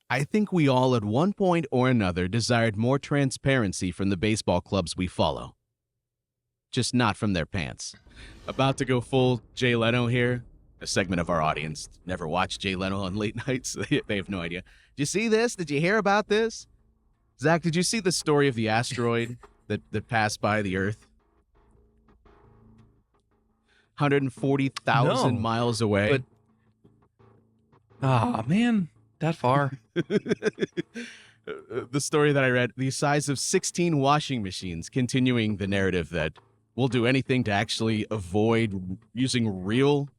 I think we all at one point or another desired more transparency from the baseball clubs we follow. Just not from their pants. About to go full Jay Leno here. A segment of our audience never watched Jay Leno on late nights. They have no idea. Did you see this? Did you hear about this? Zach, did you see the story of the asteroid that passed by the Earth? 140,000 No, miles away. But, man, that far. The story that I read, the size of 16 washing machines, continuing the narrative that we'll do anything to actually avoid using real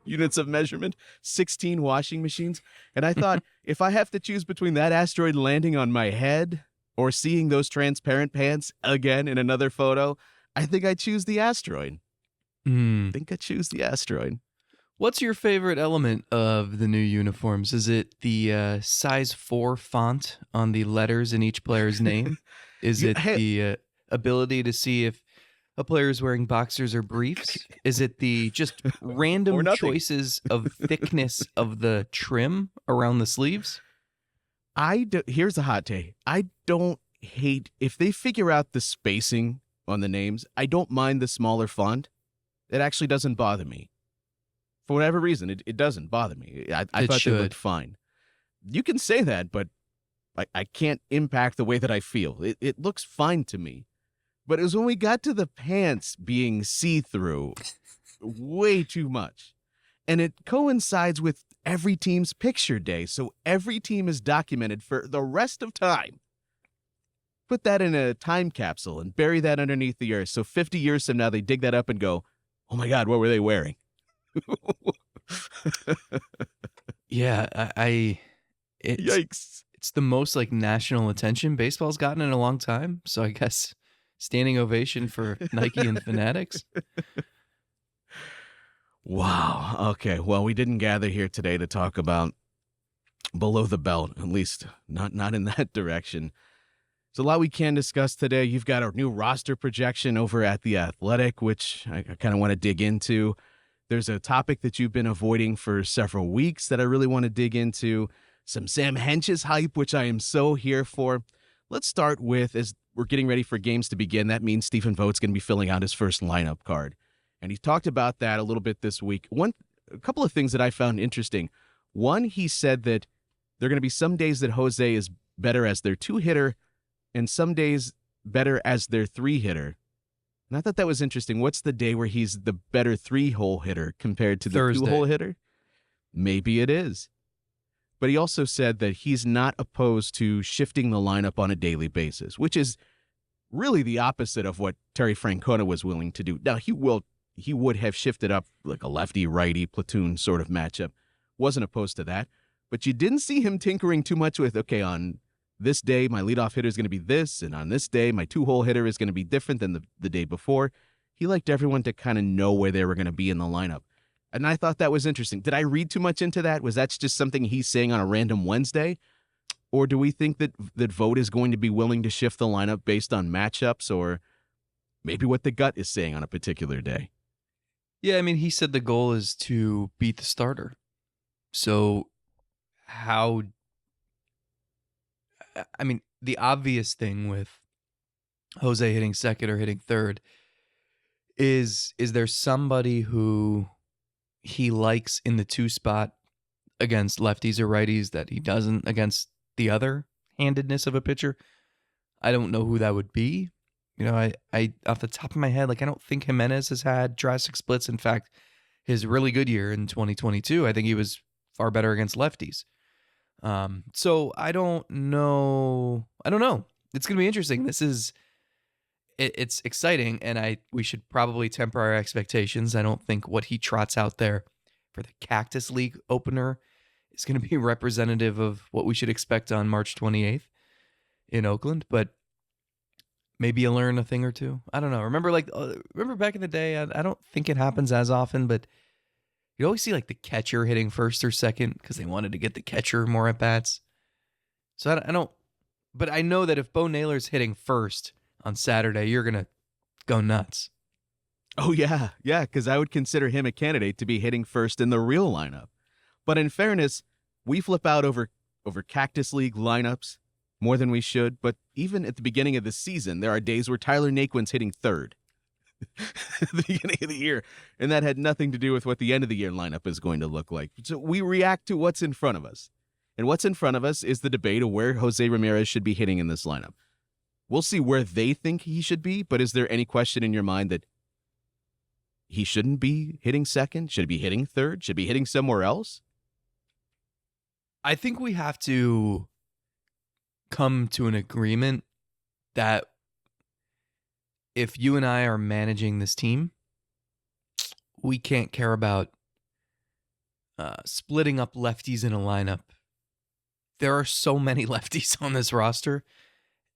units of measurement, 16 washing machines. And I thought, if I have to choose between that asteroid landing on my head or seeing those transparent pants again in another photo, I think I choose the asteroid. I think I choose the asteroid. What's your favorite element of the new uniforms? Is it the size 4 font on the letters in each player's name? Is it the ability to see if a player is wearing boxers or briefs? Is it the just random choices of thickness of the trim around the sleeves? Here's a hot take. I don't hate, if they figure out the spacing on the names, I don't mind the smaller font. It actually doesn't bother me. For whatever reason, it doesn't bother me. I thought they looked fine. You can say that, but I can't impact the way that I feel. It looks fine to me. But it was when we got to the pants being see-through, way too much. And it coincides with every team's picture day, so every team is documented for the rest of time. Put that in a time capsule and bury that underneath the earth, so 50 years from now they dig that up and go, oh my God, what were they wearing? Yeah, Yikes. It's the most national attention baseball's gotten in a long time, so I guess standing ovation for Nike and Fanatics. Wow. Okay. Well, we didn't gather here today to talk about below the belt, at least not in that direction. There's a lot we can discuss today. You've got a new roster projection over at The Athletic, which I kind of want to dig into. There's a topic that you've been avoiding for several weeks that I really want to dig into. Some Sam Hentges hype, which I am so here for. Let's start with, as we're getting ready for games to begin, that means Stephen Vogt's going to be filling out his first lineup card. And he talked about that a little bit this week. A couple of things that I found interesting. One, he said that there are going to be some days that Jose is better as their 2-hitter and some days better as their 3-hitter. And I thought that was interesting. What's the day where he's the better 3-hole hitter compared to the Thursday. 2-hole hitter? Maybe it is. But he also said that he's not opposed to shifting the lineup on a daily basis, which is really the opposite of what Terry Francona was willing to do. Now, he would have shifted up like a lefty-righty platoon sort of matchup. Wasn't opposed to that. But you didn't see him tinkering too much with, okay, on this day, my leadoff hitter is going to be this, and on this day, my 2-hole hitter is going to be different than the day before. He liked everyone to kind of know where they were going to be in the lineup. And I thought that was interesting. Did I read too much into that? Was that just something he's saying on a random Wednesday? Or do we think that Vogt is going to be willing to shift the lineup based on matchups or maybe what the gut is saying on a particular day? Yeah, I mean, he said the goal is to beat the starter. So the obvious thing with Jose hitting second or hitting third is there somebody who he likes in the 2 spot against lefties or righties that he doesn't against the other handedness of a pitcher? I don't know who that would be. I off the top of my head, I don't think Jimenez has had drastic splits. In fact, his really good year in 2022, I think he was far better against lefties. So I don't know. It's going to be interesting. It's exciting, and we should probably temper our expectations. I don't think what he trots out there for the Cactus League opener is going to be representative of what we should expect on March 28th in Oakland, but maybe you'll learn a thing or two. I don't know. Remember back in the day, I don't think it happens as often, but you always see the catcher hitting first or second because they wanted to get the catcher more at bats. So I don't, but I know that if Bo Naylor's hitting first on Saturday, you're going to go nuts. Oh, yeah. Yeah, because I would consider him a candidate to be hitting first in the real lineup. But in fairness, we flip out over over Cactus League lineups more than we should, but even at the beginning of the season, there are days where Tyler Naquin's hitting third at the beginning of the year, and that had nothing to do with what the end of the year lineup is going to look like. So we react to what's in front of us, and what's in front of us is the debate of where Jose Ramirez should be hitting in this lineup. We'll see where they think he should be, but is there any question in your mind that he shouldn't be hitting second? Should he be hitting third? Should he be hitting somewhere else? I think we have to come to an agreement that if you and I are managing this team, we can't care about splitting up lefties in a lineup. There are so many lefties on this roster,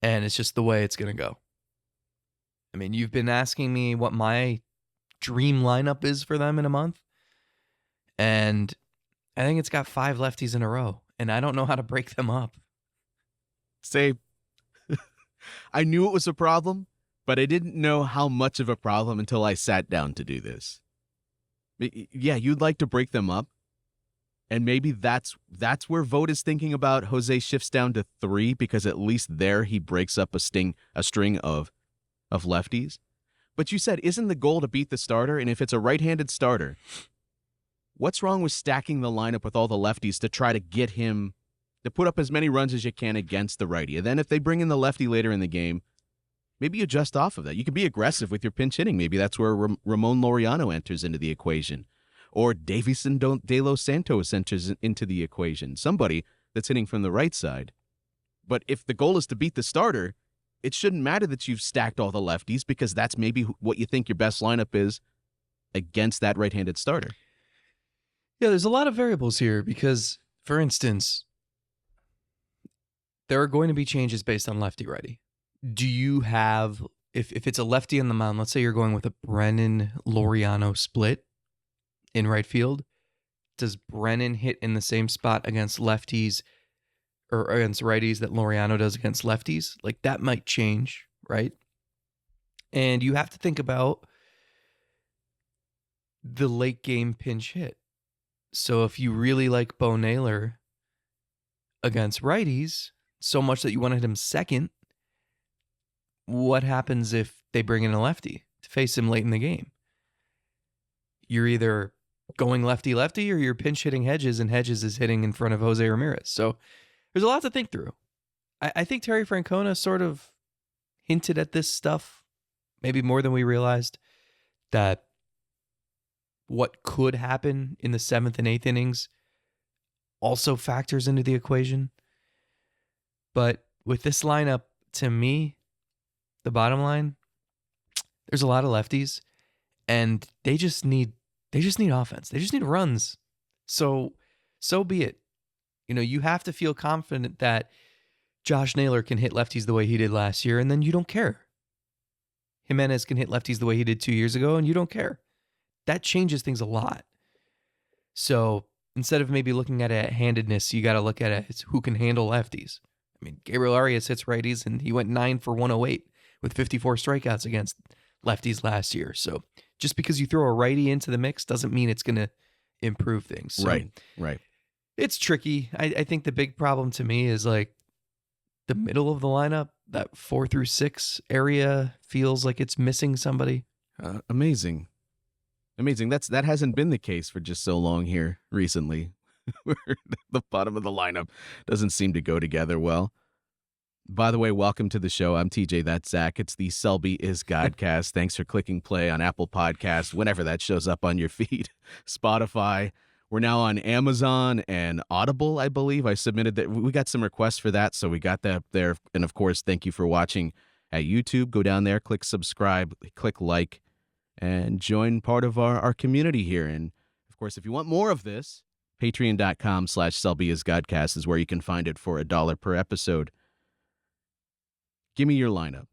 and it's just the way it's going to go. I mean, you've been asking me what my dream lineup is for them in a month, and I think it's got 5 lefties in a row, and I don't know how to break them up. Say, I knew it was a problem, but I didn't know how much of a problem until I sat down to do this. Yeah, you'd like to break them up, and maybe that's where Vogt is thinking about Jose shifts down to 3, because at least there he breaks up a string of lefties. But you said, isn't the goal to beat the starter? And if it's a right-handed starter, what's wrong with stacking the lineup with all the lefties to try to get him to put up as many runs as you can against the righty? And then if they bring in the lefty later in the game, maybe you adjust off of that. You can be aggressive with your pinch hitting. Maybe that's where Ramon Laureano enters into the equation. Or Davison De Los Santos enters into the equation. Somebody that's hitting from the right side. But if the goal is to beat the starter, it shouldn't matter that you've stacked all the lefties, because that's maybe what you think your best lineup is against that right-handed starter. Yeah, there's a lot of variables here because, for instance, there are going to be changes based on lefty-righty. Do you have, if it's a lefty on the mound, let's say you're going with a Brennan Laureano split in right field, does Brennan hit in the same spot against lefties or against righties that Laureano does against lefties? Like, that might change, right? And you have to think about the late game pinch hit. So if you really like Bo Naylor against righties so much that you want to hit him second, what happens if they bring in a lefty to face him late in the game? You're either going lefty-lefty or you're pinch hitting Hentges, and Hentges is hitting in front of Jose Ramirez. So there's a lot to think through. I think Terry Francona sort of hinted at this stuff, maybe more than we realized, that what could happen in the 7th and 8th innings also factors into the equation. But with this lineup, to me, the bottom line, there's a lot of lefties, and they just need offense. They just need runs. So be it. You know, you have to feel confident that Josh Naylor can hit lefties the way he did last year, and then you don't care. Jimenez can hit lefties the way he did 2 years ago, and you don't care. That changes things a lot. So instead of maybe looking at it at handedness, you got to look at it as who can handle lefties. I mean, Gabriel Arias hits righties, and he went 9 for 108 with 54 strikeouts against lefties last year. So just because you throw a righty into the mix doesn't mean it's going to improve things. So Right. It's tricky. I think the big problem to me is like the middle of the lineup, that 4 through 6 area feels like it's missing somebody. Amazing. That hasn't been the case for just so long here recently. The bottom of the lineup doesn't seem to go together well. By the way, welcome to the show. I'm TJ, that's Zach. It's the Selby is Godcast. Thanks for clicking play on Apple Podcasts, whenever that shows up on your feed. Spotify. We're now on Amazon and Audible, I believe. I submitted that. We got some requests for that, so we got that there. And of course, thank you for watching at YouTube. Go down there, click subscribe, click like, and join part of our community here. And of course, if you want more of this, patreon.com/SelbyIsGodcast is where you can find it for $1 per episode. Give me your lineup.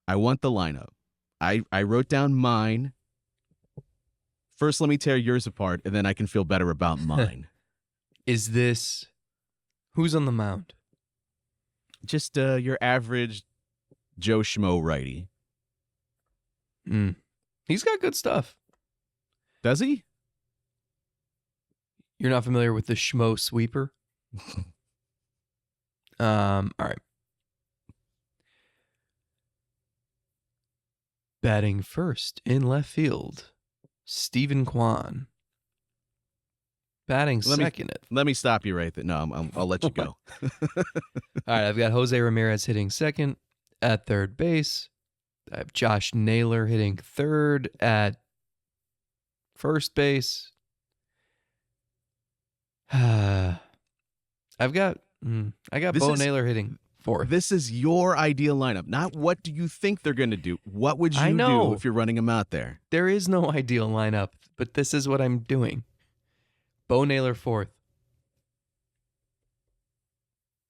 I want the lineup. I wrote down mine. First, let me tear yours apart, and then I can feel better about mine. Is this who's on the mound? Just your average Joe Schmo righty. He's got good stuff. Does he? You're not familiar with the Schmo sweeper? All right. Batting first in left field, Stephen Kwan. Batting second. Let me stop you right there. No, I'll let you go. All right, I've got Jose Ramirez hitting second at third base. I have Josh Naylor hitting third at first base. I got Bo Naylor hitting fourth. This is your ideal lineup, not what do you think they're going to do. What would you do if you're running them out there? There is no ideal lineup, but this is what I'm doing. Bo Naylor fourth.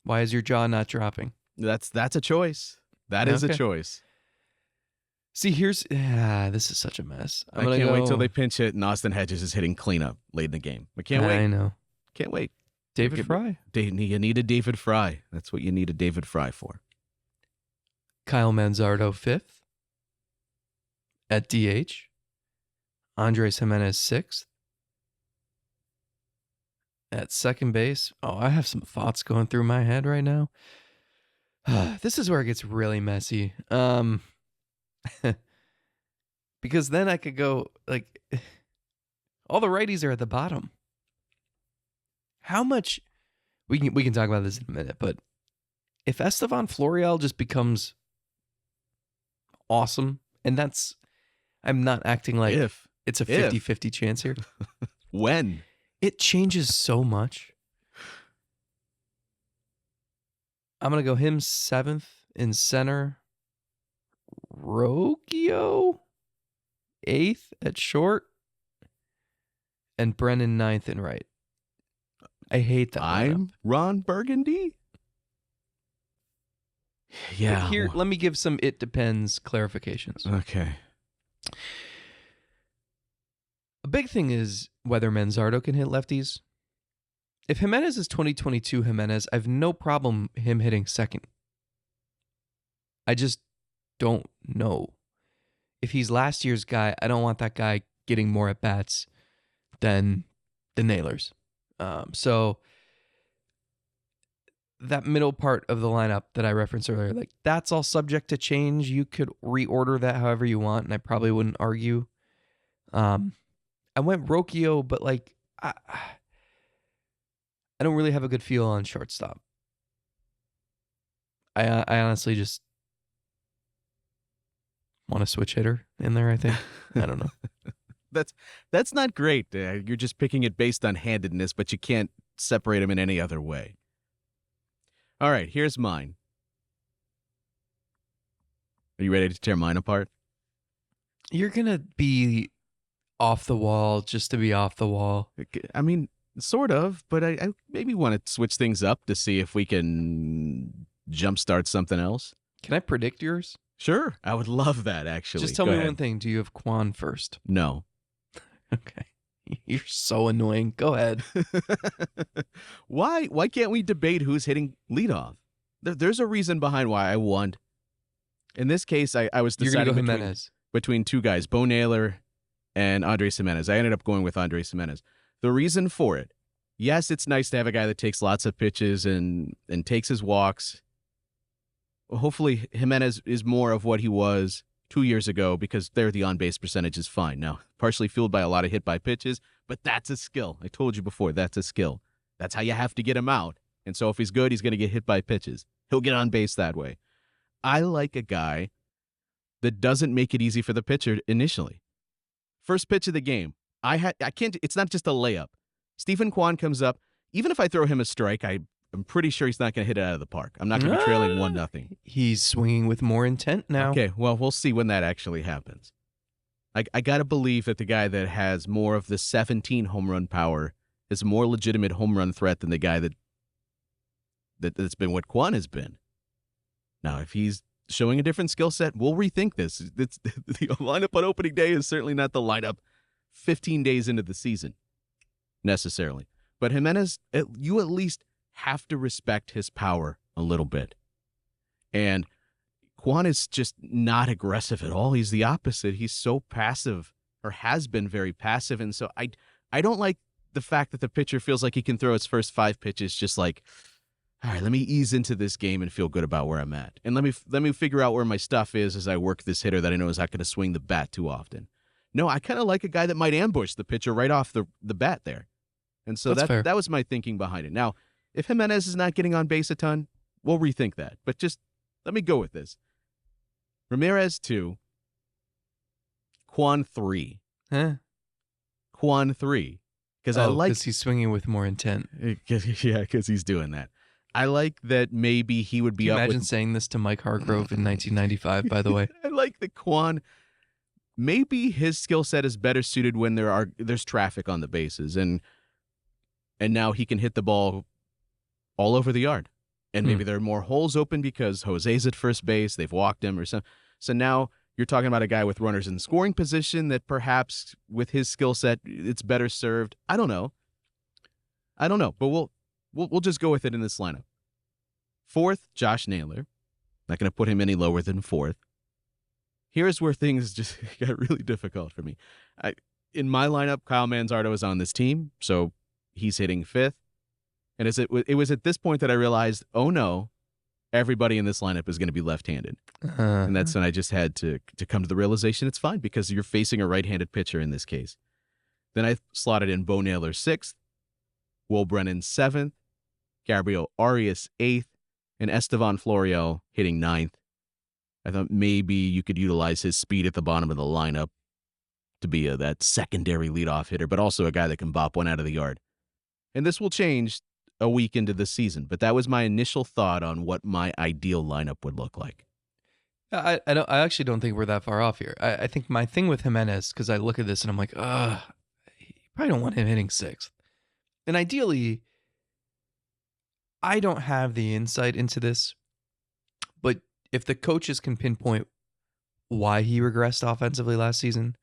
Why is your jaw not dropping? That's a choice. That is a choice. See, this is such a mess. I can't wait till they pinch hit and Austin Hedges is hitting cleanup late in the game. I can't wait. I know. Can't wait. David Fry. You need a David Fry. That's what you need a David Fry for. Kyle Manzardo fifth at DH. Andres Jimenez sixth at second base. Oh, I have some thoughts going through my head right now. This is where it gets really messy. Because then I could go like all the righties are at the bottom. How much we can talk about this in a minute, but if Estevan Florial just becomes awesome, and I'm not acting like it's a 50-50 chance here. When? It changes so much. I'm going to go him seventh in center. Rocchio eighth at short. And Brennan ninth in right. I hate that. I'm Ron Burgundy? Yeah. But here, let me give some it depends clarifications. Okay. A big thing is whether Manzardo can hit lefties. If Jimenez is 2022 Jimenez, I have no problem him hitting second. I just don't know. If he's last year's guy, I don't want that guy getting more at bats than the Nailers. So that middle part of the lineup that I referenced earlier, like that's all subject to change. You could reorder that however you want, and I probably wouldn't argue. I went Rocchio, but like I don't really have a good feel on shortstop. I honestly just want a switch hitter in there, I think. I don't know. That's not great. You're just picking it based on handedness, but you can't separate them in any other way. All right, here's mine. Are you ready to tear mine apart? You're going to be off the wall just to be off the wall. I mean, sort of, but I maybe want to switch things up to see if we can jumpstart something else. Can I predict yours? Sure. I would love that, actually. Just tell me one thing. Do you have Kwan first? No. Okay. You're so annoying. Go ahead. Why can't we debate who's hitting leadoff? There's a reason behind why I won. In this case, I was deciding between two guys, Bo Naylor and Andres Jimenez. I ended up going with Andres Jimenez. The reason for it, yes, it's nice to have a guy that takes lots of pitches and takes his walks. Hopefully, Jimenez is more of what he was 2 years ago because there the on-base percentage is fine. Now, partially fueled by a lot of hit-by pitches, but that's a skill. I told you before, that's a skill. That's how you have to get him out. And so if he's good, he's going to get hit by pitches. He'll get on base that way. I like a guy that doesn't make it easy for the pitcher initially. First pitch of the game, I can't. It's not just a layup. Stephen Kwan comes up. Even if I throw him a strike, I'm pretty sure he's not going to hit it out of the park. I'm not going to be trailing 1-0. He's swinging with more intent now. Okay, well, we'll see when that actually happens. I got to believe that the guy that has more of the 17 home run power is a more legitimate home run threat than the guy that's been what Kwan has been. Now, if he's showing a different skill set, we'll rethink this. The lineup on opening day is certainly not the lineup 15 days into the season, necessarily. But Jimenez, you at least have to respect his power a little bit. And Kwan is just not aggressive at all. He's the opposite. He's so passive, or has been very passive. And so I don't like the fact that the pitcher feels like he can throw his first 5 pitches just like, all right, let me ease into this game and feel good about where I'm at. And let me figure out where my stuff is as I work this hitter that I know is not going to swing the bat too often. No, I kind of like a guy that might ambush the pitcher right off the bat there. And so That's fair. that was my thinking behind it. Now, if Hentges is not getting on base a ton, we'll rethink that. But just let me go with this. Ramirez 2, Juan 3. Huh? Juan 3. Because I like... because he's swinging with more intent. Yeah, because he's doing that. I like that maybe he would be Can you up imagine with... saying this to Mike Hargrove in 1995, by the way? I like that Juan... Maybe his skill set is better suited when there's traffic on the bases, and now he can hit the ball all over the yard. And maybe there are more holes open because Jose's at first base, they've walked him or something. So now you're talking about a guy with runners in scoring position that perhaps with his skill set, it's better served. I don't know, but we'll just go with it in this lineup. 4th, Josh Naylor. Not going to put him any lower than 4th. Here's where things just got really difficult for me. In my lineup, Kyle Manzardo is on this team, so he's hitting 5th. And it was at this point that I realized, oh no, everybody in this lineup is going to be left-handed. And that's when I just had to come to the realization it's fine because you're facing a right-handed pitcher in this case. Then I slotted in Bo Naylor 6th, Will Brennan 7th, Gabriel Arias 8th, and Estevan Florial hitting 9th. I thought maybe you could utilize his speed at the bottom of the lineup to be that secondary leadoff hitter, but also a guy that can bop one out of the yard. And this will change a week into the season, but that was my initial thought on what my ideal lineup would look like. I actually don't think we're that far off here. I think my thing with Hentges, because I look at this and I'm like, you probably don't want him hitting 6th. And ideally, I don't have the insight into this, but if the coaches can pinpoint why he regressed offensively last season,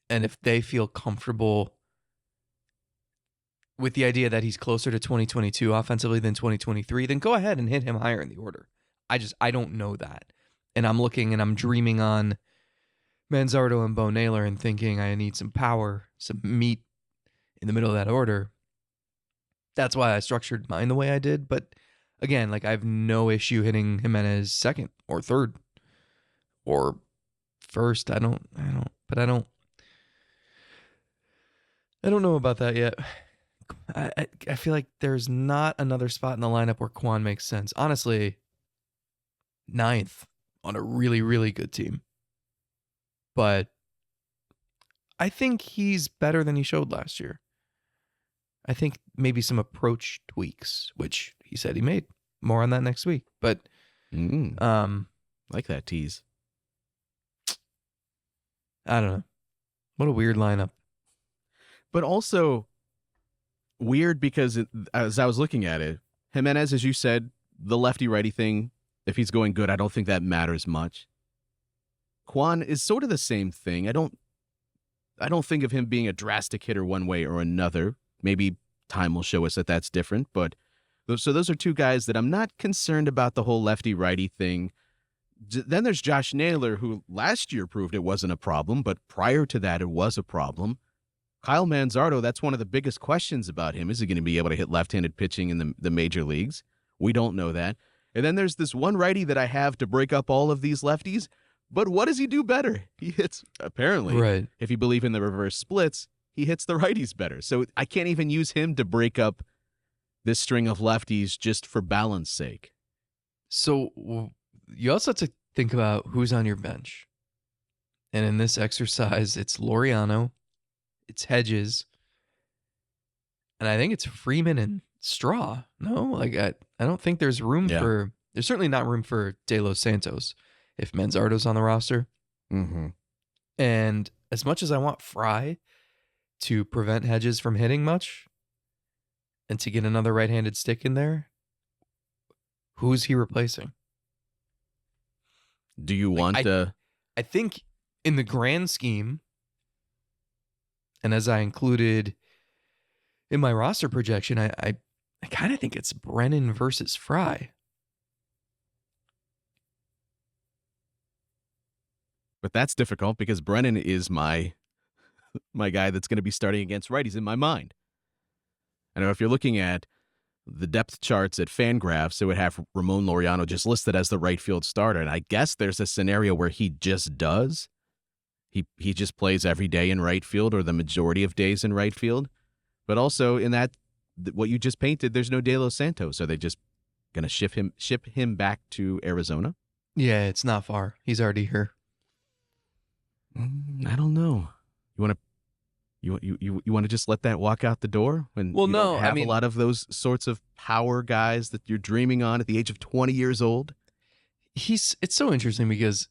and if they feel comfortable with the idea that he's closer to 2022 offensively than 2023, then go ahead and hit him higher in the order. I don't know that. And I'm looking and I'm dreaming on Manzardo and Bo Naylor and thinking I need some power, some meat in the middle of that order. That's why I structured mine the way I did. But again, like I have no issue hitting Hentges 2nd or 3rd or 1st. I don't know about that yet. I feel like there's not another spot in the lineup where Quan makes sense. Honestly, 9th on a really, really good team. But I think he's better than he showed last year. I think maybe some approach tweaks, which he said he made. More on that next week. But like that tease. I don't know. What a weird lineup. But also weird because as I was looking at it, Hentges, as you said, the lefty-righty thing, if he's going good, I don't think that matters much. Quan is sort of the same thing. I don't think of him being a drastic hitter one way or another. Maybe time will show us that that's different. But so those are two guys that I'm not concerned about the whole lefty-righty thing. Then there's Josh Naylor, who last year proved it wasn't a problem, but prior to that, it was a problem. Kyle Manzardo, that's one of the biggest questions about him. Is he going to be able to hit left-handed pitching in the major leagues? We don't know that. And then there's this one righty that I have to break up all of these lefties. But what does he do better? He hits, apparently, right. If you believe in the reverse splits, he hits the righties better. So I can't even use him to break up this string of lefties just for balance sake. So you also have to think about who's on your bench. And in this exercise, it's Laureano, it's Hentges, and I think it's Freeman and Straw. No, like I don't think there's room there's certainly not room for De Los Santos if Manzardo's on the roster. Mm-hmm. And as much as I want Fry to prevent Hentges from hitting much and to get another right-handed stick in there, who's he replacing? Do you want to... I think in the grand scheme, and as I included in my roster projection, I kind of think it's Brennan versus Fry. But that's difficult because Brennan is my guy that's going to be starting against righties in my mind. I know if you're looking at the depth charts at Fangraphs, it would have Ramon Laureano just listed as the right field starter. And I guess there's a scenario where he just does. He just plays every day in right field or the majority of days in right field. But also in that, what you just painted, there's no De Los Santos. Are they just going to ship him back to Arizona? Yeah, it's not far. He's already here. I don't know. You want to just let that walk out the door when Well, you no, don't have I mean, a lot of those sorts of power guys that you're dreaming on at the age of 20 years old? it's so interesting because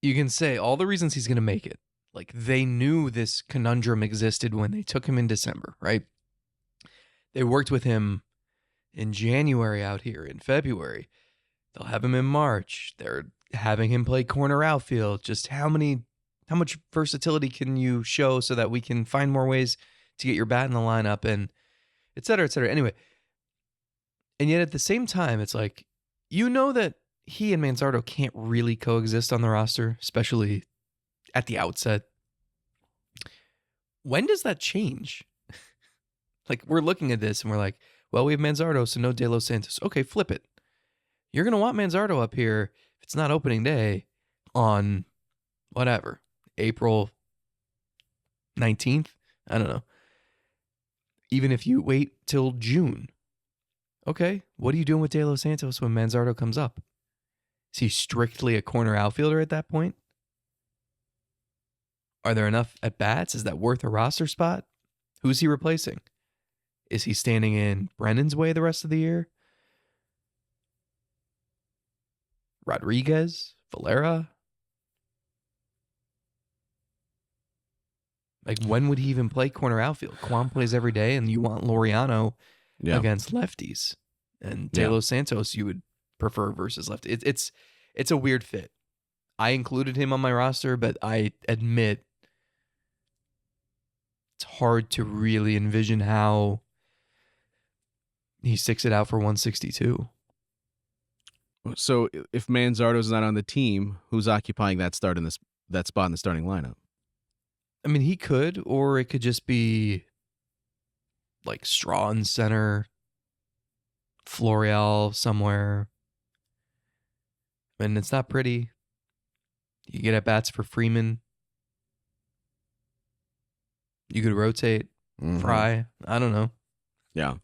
you can say all the reasons he's going to make it. Like, they knew this conundrum existed when they took him in December, right? They worked with him in January out here, in February. They'll have him in March. They're having him play corner outfield. Just how much versatility can you show so that we can find more ways to get your bat in the lineup, and et cetera, et cetera. Anyway, and yet at the same time, it's like, you know that he and Manzardo can't really coexist on the roster, especially at the outset. When does that change? Like, we're looking at this and we're like, well, we have Manzardo, so no De Los Santos. Okay, flip it. You're going to want Manzardo up here if it's not opening day on whatever, April 19th. I don't know. Even if you wait till June. Okay, what are you doing with De Los Santos when Manzardo comes up? Is he strictly a corner outfielder at that point? Are there enough at-bats? Is that worth a roster spot? Who's he replacing? Is he standing in Brennan's way the rest of the year? Rodriguez? Valera? Like, when would he even play corner outfield? Kwan plays every day, and you want Laureano against lefties. And De Los Santos you would prefer versus lefty. It's a weird fit. I included him on my roster, but I admit it's hard to really envision how he sticks it out for 162. So if Manzardo's not on the team, who's occupying that spot in the starting lineup? I mean, he could, or it could just be like Straw in center, Florial somewhere. And it's not pretty. You get at bats for Freeman. You could rotate Fry. I don't know. Yeah.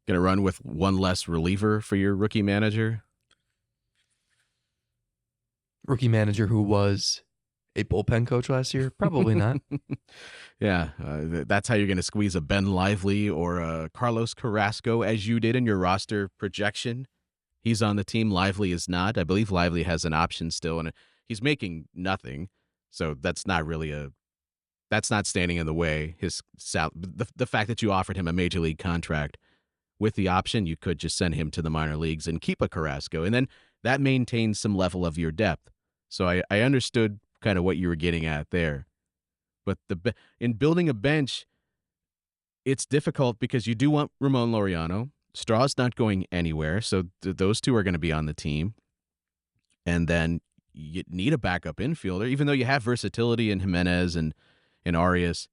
Gonna run with one less reliever for your rookie manager? Rookie manager who was a bullpen coach last year? Probably not. Yeah. That's how you're gonna squeeze a Ben Lively or a Carlos Carrasco as you did in your roster projection. He's on the team. Lively is not. I believe Lively has an option still, and he's making nothing. So that's not standing in the way. The fact that you offered him a major league contract with the option, you could just send him to the minor leagues and keep a Carrasco, and then that maintains some level of your depth. So I understood kind of what you were getting at there. But in building a bench, it's difficult because you do want Ramon Laureano. Straw's not going anywhere, so those two are going to be on the team. And then you need a backup infielder, even though you have versatility in Jimenez and Arias.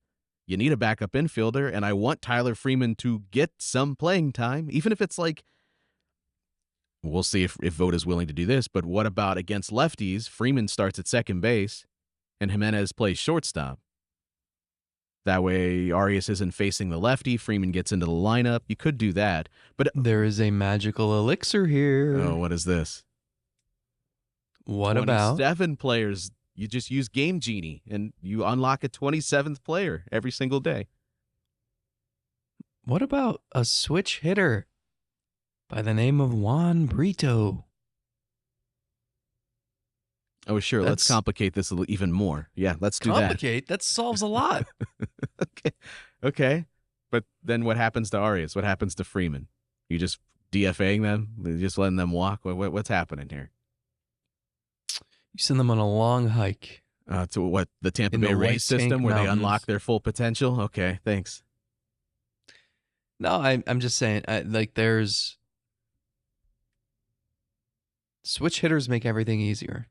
You need a backup infielder, and I want Tyler Freeman to get some playing time, even if it's like, we'll see if Vogt is willing to do this, but what about against lefties? Freeman starts at second base, and Jimenez plays shortstop. That way, Arias isn't facing the lefty. Freeman gets into the lineup. You could do that. But there is a magical elixir here. Oh, what is this? What about 27 players? You just use Game Genie, and you unlock a 27th player every single day. What about a switch hitter by the name of Juan Brito? Oh, sure. Let's complicate this even more. Yeah, let's do that. Complicate? That solves a lot. Okay. But then what happens to Arias? What happens to Freeman? You just DFAing them? You just letting them walk? What's happening here? You send them on a long hike. To what? The Tampa In Bay the Rays White system Tank where they Mountains. unlock their full potential? Okay, thanks. No, I'm just saying, there's switch hitters make everything easier.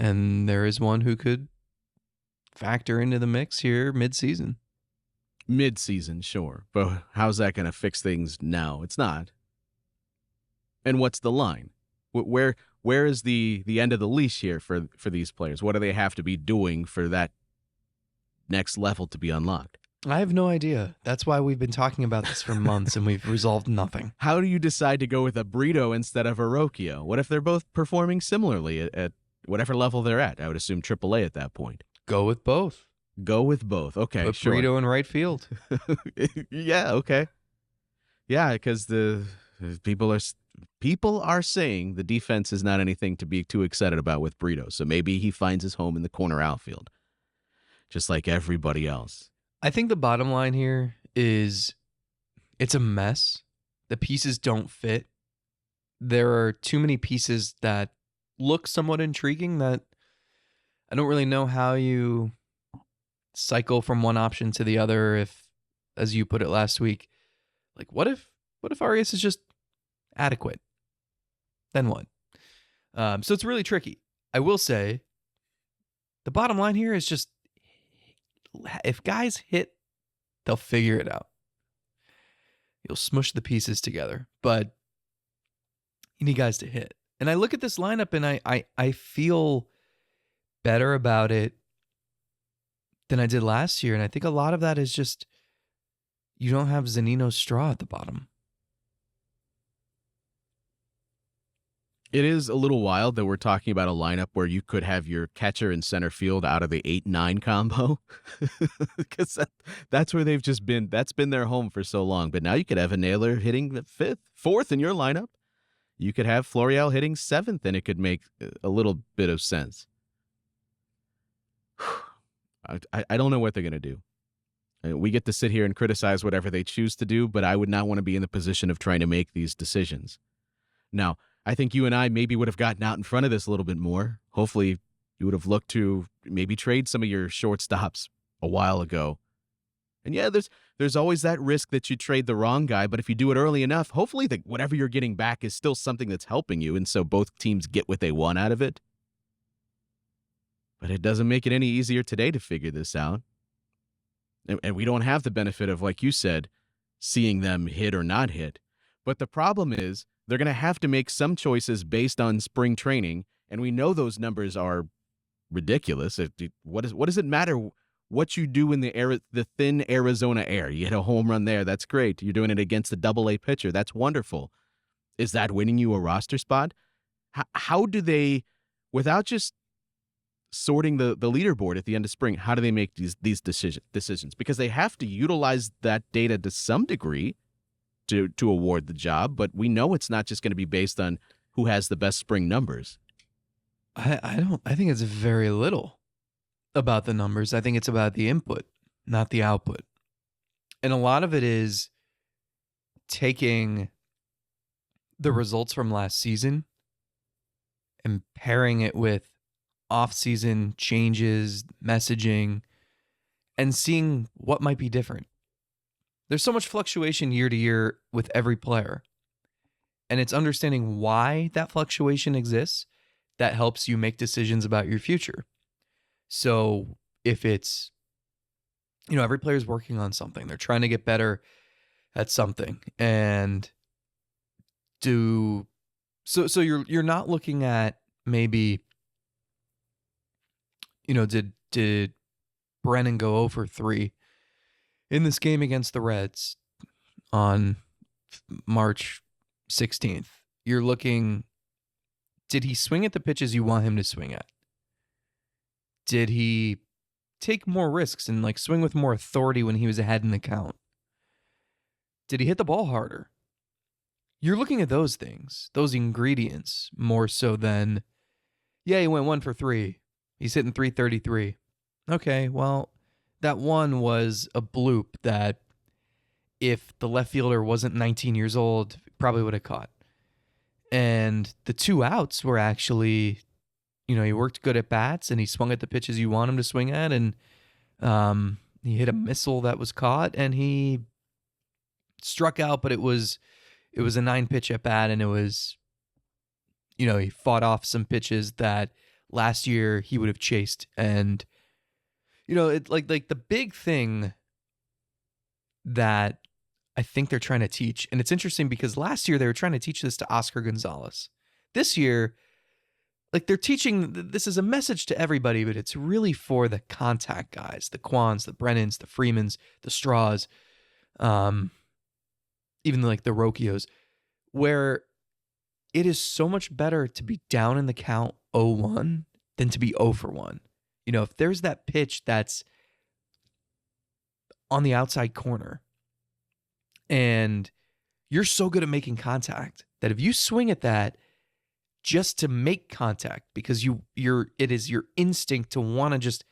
And there is one who could factor into the mix here mid-season. Mid-season, sure. But how's that going to fix things now? It's not. And what's the line? Where is the end of the leash here for these players? What do they have to be doing for that next level to be unlocked? I have no idea. That's why we've been talking about this for months and we've resolved nothing. How do you decide to go with a Brito instead of a Rocchio? What if they're both performing similarly at whatever level they're at? I would assume AAA at that point. Go with both. Go with both. Okay, Put sure. Brito in right field. Yeah, okay. Yeah, because the people are saying the defense is not anything to be too excited about with Brito. So maybe he finds his home in the corner outfield, just like everybody else. I think the bottom line here is it's a mess. The pieces don't fit. There are too many pieces that look somewhat intriguing that I don't really know how you cycle from one option to the other. If, as you put it last week, like what if Arias is just adequate? Then what? So it's really tricky. I will say the bottom line here is just if guys hit, they'll figure it out. You'll smush the pieces together, but you need guys to hit. And I look at this lineup and I feel better about it than I did last year. And I think a lot of that is just you don't have Zunino Straw at the bottom. It is a little wild that we're talking about a lineup where you could have your catcher in center field out of the 8-9 combo. Because that's where they've just been. That's been their home for so long. But now you could have a Naylor hitting the fourth in your lineup. You could have Florial hitting 7th, and it could make a little bit of sense. I don't know what they're going to do. We get to sit here and criticize whatever they choose to do, but I would not want to be in the position of trying to make these decisions. Now, I think you and I maybe would have gotten out in front of this a little bit more. Hopefully, you would have looked to maybe trade some of your shortstops a while ago. And yeah, there's always that risk that you trade the wrong guy, but if you do it early enough, hopefully whatever you're getting back is still something that's helping you, and so both teams get what they want out of it. But it doesn't make it any easier today to figure this out. And we don't have the benefit of, like you said, seeing them hit or not hit. But the problem is they're going to have to make some choices based on spring training, and we know those numbers are ridiculous. What does it matter what you do in the thin Arizona air? You hit a home run there, that's great. You're doing it against a Double-A pitcher, that's wonderful. Is that winning you a roster spot? How do they, without just sorting the leaderboard at the end of spring, how do they make these decisions? Because they have to utilize that data to some degree to award the job, but we know it's not just going to be based on who has the best spring numbers. I think it's very little about the numbers. I think it's about the input, not the output. And a lot of it is taking the results from last season and pairing it with off-season changes, messaging, and seeing what might be different. There's so much fluctuation year to year with every player. And it's understanding why that fluctuation exists that helps you make decisions about your future. So if it's, every player's working on something, they're trying to get better at something, and so you're not looking at maybe, did Brennan go 0 for 3 in this game against the Reds on March 16th? You're looking, did he swing at the pitches you want him to swing at? Did he take more risks and swing with more authority when he was ahead in the count? Did he hit the ball harder? You're looking at those things, those ingredients, more so than, he went 1 for 3. He's hitting 333. Okay, well, that one was a bloop that if the left fielder wasn't 19 years old, probably would have caught. And the 2 outs were actually, he worked good at bats and he swung at the pitches you want him to swing at, and he hit a missile that was caught and he struck out, but it was a 9-pitch at bat, and it was, he fought off some pitches that last year he would have chased. And it like the big thing that I think they're trying to teach. And it's interesting because last year they were trying to teach this to Oscar Gonzalez. This year, like they're teaching, this is a message to everybody, but it's really for the contact guys, the Kwans, the Brennans, the Freemans, the Straws, even like the Rokios, where it is so much better to be down in the count 0-1 than to be 0 for 1. You know, if there's that pitch that's on the outside corner and you're so good at making contact that if you swing at that just to make contact because it is your instinct to want to just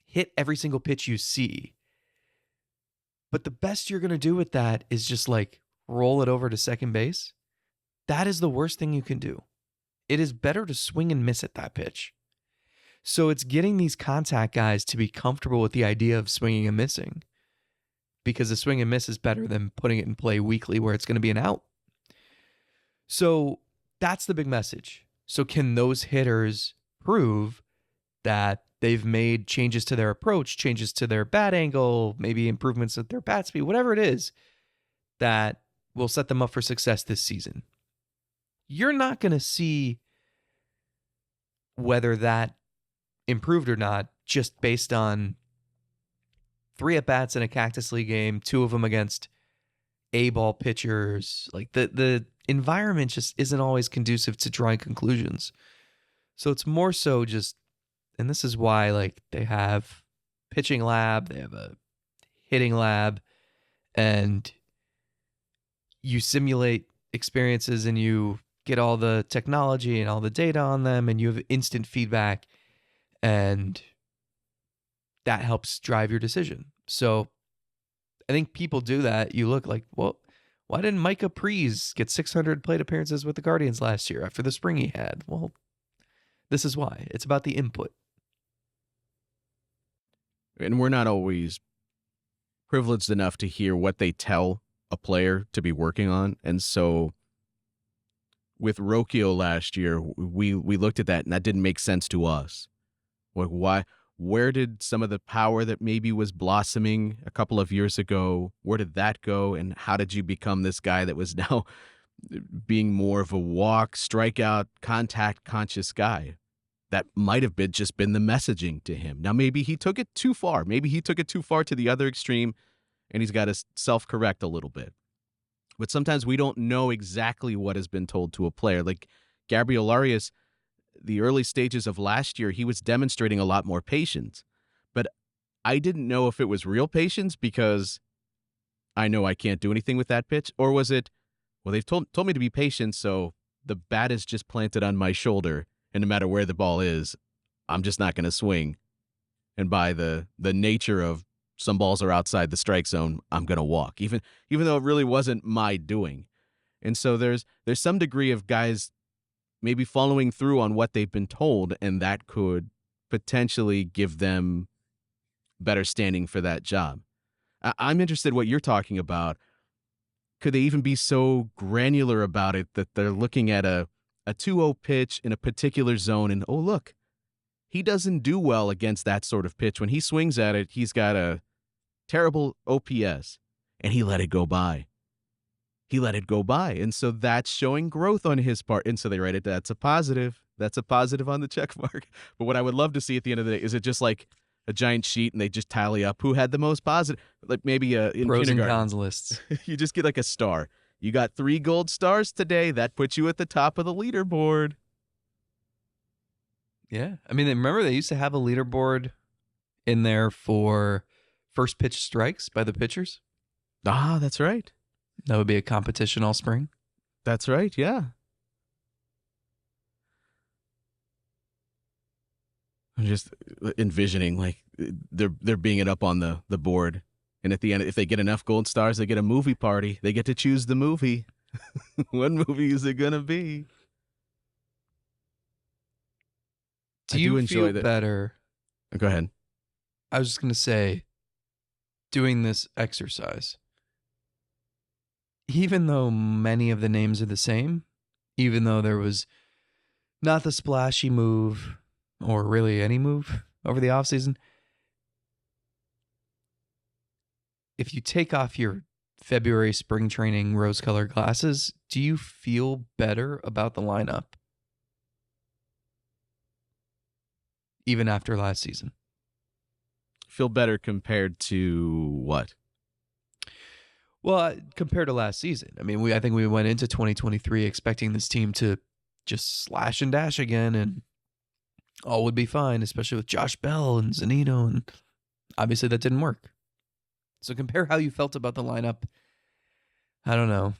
hit every single pitch you see. But the best you're going to do with that is just like roll it over to second base. That is the worst thing you can do. It is better to swing and miss at that pitch. So it's getting these contact guys to be comfortable with the idea of swinging and missing, because the swing and miss is better than putting it in play weekly where it's going to be an out. So that's the big message. So can those hitters prove that they've made changes to their approach, changes to their bat angle, maybe improvements at their bat speed, whatever it is that will set them up for success this season? You're not going to see whether that improved or not just based on 3 at-bats in a Cactus League game, 2 of them against A-ball pitchers. Like the environment just isn't always conducive to drawing conclusions. So it's more so just, and this is why like they have pitching lab, they have a hitting lab, and you simulate experiences and you get all the technology and all the data on them and you have instant feedback, and that helps drive your decision. So I think people do that. You look like, well, why didn't Micah Prees get 600 plate appearances with the Guardians last year after the spring he had? Well, this is why. It's about the input. And we're not always privileged enough to hear what they tell a player to be working on. And so with Rocchio last year, we looked at that and that didn't make sense to us. Like, why? Where did some of the power that maybe was blossoming a couple of years ago, where did that go? And how did you become this guy that was now being more of a walk, strikeout, contact conscious guy? That might have been just been the messaging to him. Now, maybe he took it too far. Maybe he took it too far to the other extreme and he's got to self-correct a little bit. But sometimes we don't know exactly what has been told to a player. Like Gabriel Arias, the early stages of last year, he was demonstrating a lot more patience. But I didn't know if it was real patience because I know I can't do anything with that pitch, or was it, well, they've told me to be patient, so the bat is just planted on my shoulder, and no matter where the ball is, I'm just not going to swing. And by the nature of some balls are outside the strike zone, I'm going to walk, even though it really wasn't my doing. And so there's some degree of guys maybe following through on what they've been told, and that could potentially give them better standing for that job. I'm interested in what you're talking about. Could they even be so granular about it that they're looking at a 2-0 pitch in a particular zone and, oh, look, he doesn't do well against that sort of pitch. When he swings at it, he's got a terrible OPS, and he let it go by. He let it go by. And so that's showing growth on his part. And so they write it, that's a positive. That's a positive on the check mark. But what I would love to see at the end of the day, is it just like a giant sheet and they just tally up who had the most positive? Like maybe in pros and kindergarten. cons lists. You just get like a star. You got 3 gold stars today. That puts you at the top of the leaderboard. Yeah. I mean, remember they used to have a leaderboard in there for first pitch strikes by the pitchers? Ah, that's right. That would be a competition all spring. That's right, yeah. I'm just envisioning like they're being it up on the board, and at the end, if they get enough gold stars, they get a movie party. They get to choose the movie. What movie is it gonna be? Do you enjoy feel that. better? Go ahead. I was just gonna say, doing this exercise, even though many of the names are the same, even though there was not the splashy move or really any move over the offseason, if you take off your February spring training rose-colored glasses, do you feel better about the lineup? Even after last season? Feel better compared to what? Well, compared to last season. I mean, I think we went into 2023 expecting this team to just slash and dash again and all would be fine, especially with Josh Bell and Zanino, and obviously that didn't work. So compare how you felt about the lineup, I don't know,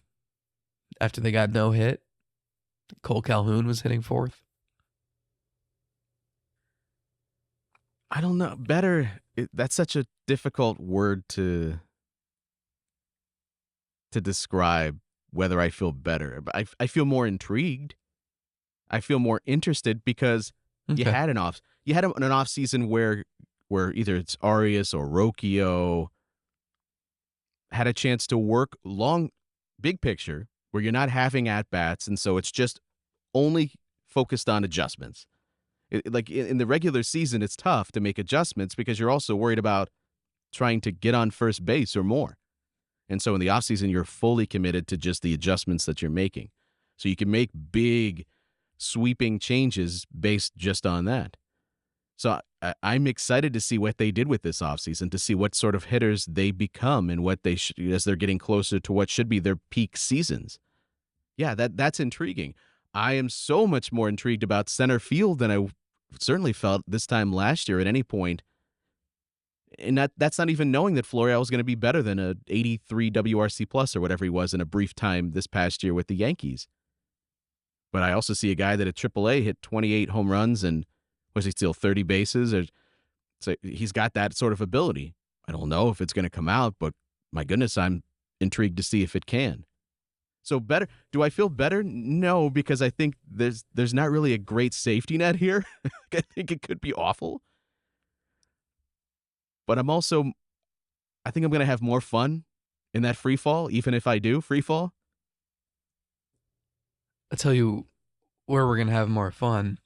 after they got no hit. Cole Calhoun was hitting fourth. I don't know. Better, that's such a difficult word to describe whether I feel better. But I feel more intrigued. I feel more interested because you had an off season where either it's Arias or Rocchio had a chance to work long, big picture, where you're not having at-bats, and so it's just only focused on adjustments. Like in the regular season, it's tough to make adjustments because you're also worried about trying to get on first base or more. And so in the offseason, you're fully committed to just the adjustments that you're making. So you can make big, sweeping changes based just on that. So I'm excited to see what they did with this offseason, to see what sort of hitters they become and what they as they're getting closer to what should be their peak seasons. Yeah, that's intriguing. I am so much more intrigued about center field than I certainly felt this time last year at any point. And that's not even knowing that Florial was going to be better than a 83 WRC plus or whatever he was in a brief time this past year with the Yankees. But I also see a guy that at AAA hit 28 home runs and was he still 30 bases? So he's got that sort of ability. I don't know if it's going to come out, but my goodness, I'm intrigued to see if it can. So better. Do I feel better? No, because I think there's not really a great safety net here. I think it could be awful. But I think I'm going to have more fun in that free fall, even if I do free fall. I'll tell you where we're going to have more fun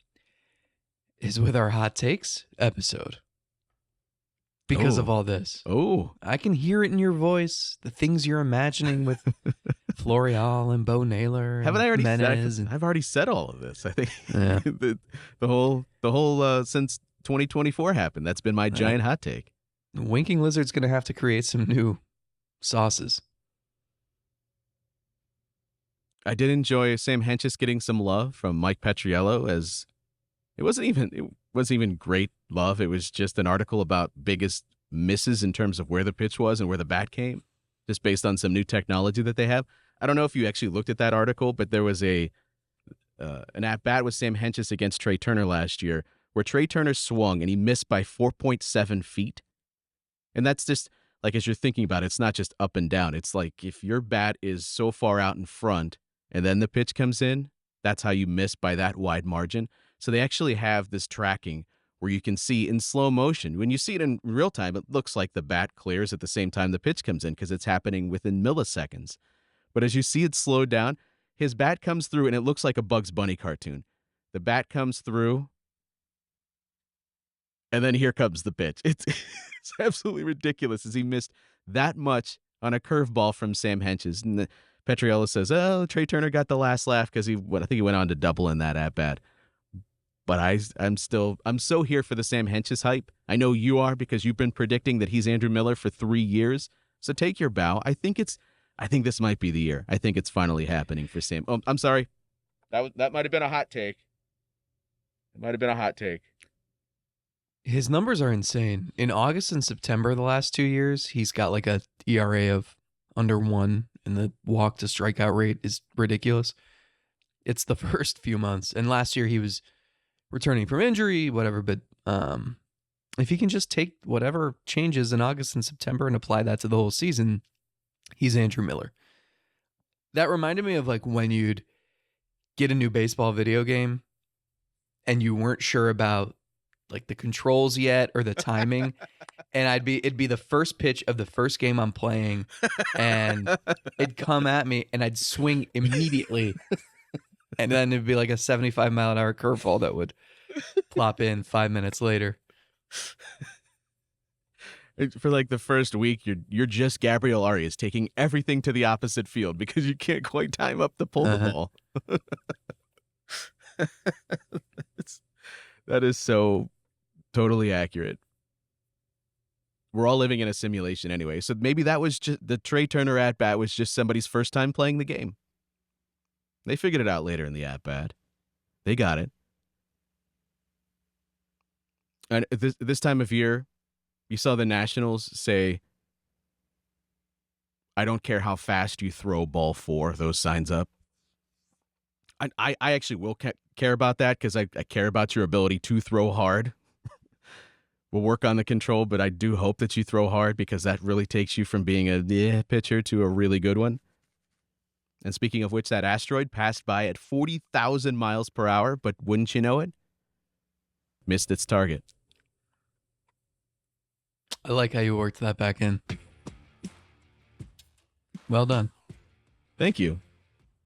is with our hot takes episode. Because of all this. Oh. I can hear it in your voice, the things you're imagining with Florial and Bo Naylor. Haven't I already Menez said? I've already said all of this. I think the whole since 2024 happened. That's been my giant hot take. Winking Lizard's going to have to create some new sauces. I did enjoy Sam Hentges getting some love from Mike Petriello, as it wasn't even great love. It was just an article about biggest misses in terms of where the pitch was and where the bat came, just based on some new technology that they have. I don't know if you actually looked at that article, but there was an at-bat with Sam Hentges against Trey Turner last year where Trey Turner swung and he missed by 4.7 feet. And that's just, like, as you're thinking about it, it's not just up and down. It's like if your bat is so far out in front and then the pitch comes in, that's how you miss by that wide margin. So they actually have this tracking where you can see in slow motion. When you see it in real time, it looks like the bat clears at the same time the pitch comes in because it's happening within milliseconds. But as you see it slow down, his bat comes through and it looks like a Bugs Bunny cartoon. The bat comes through, and then here comes the pitch. It's absolutely ridiculous as he missed that much on a curveball from Sam Hentges. And Petriello says, oh, Trey Turner got the last laugh because I think he went on to double in that at-bat. But I'm so here for the Sam Hentges hype. I know you are because you've been predicting that he's Andrew Miller for 3 years. So take your bow. I think this might be the year. I think it's finally happening for Sam. Oh, I'm sorry. That might have been a hot take. It might have been a hot take. His numbers are insane. In August and September the last 2 years, he's got like a ERA of under 1, and the walk to strikeout rate is ridiculous. It's the first few months. And last year he was returning from injury, whatever. But if he can just take whatever changes in August and September and apply that to the whole season, he's Andrew Miller. That reminded me of like when you'd get a new baseball video game and you weren't sure about like the controls yet or the timing. And it'd be the first pitch of the first game I'm playing and it'd come at me and I'd swing immediately. And then it'd be like a 75-mile-an-hour curveball that would plop in 5 minutes later. For like the first week, you're just Gabriel Arias taking everything to the opposite field because you can't quite time up to pull the ball. That is so totally accurate. We're all living in a simulation anyway, so maybe that was just the Trey Turner at bat was just somebody's first time playing the game. They figured it out later in the at bat. They got it. And this time of year, you saw the Nationals say, "I don't care how fast you throw ball 4," those signs up. I actually will care about that because I care about your ability to throw hard. We'll work on the control, but I do hope that you throw hard because that really takes you from being a pitcher to a really good one. And speaking of which, that asteroid passed by at 40,000 miles per hour, but wouldn't you know it? Missed its target. I like how you worked that back in. Well done. Thank you.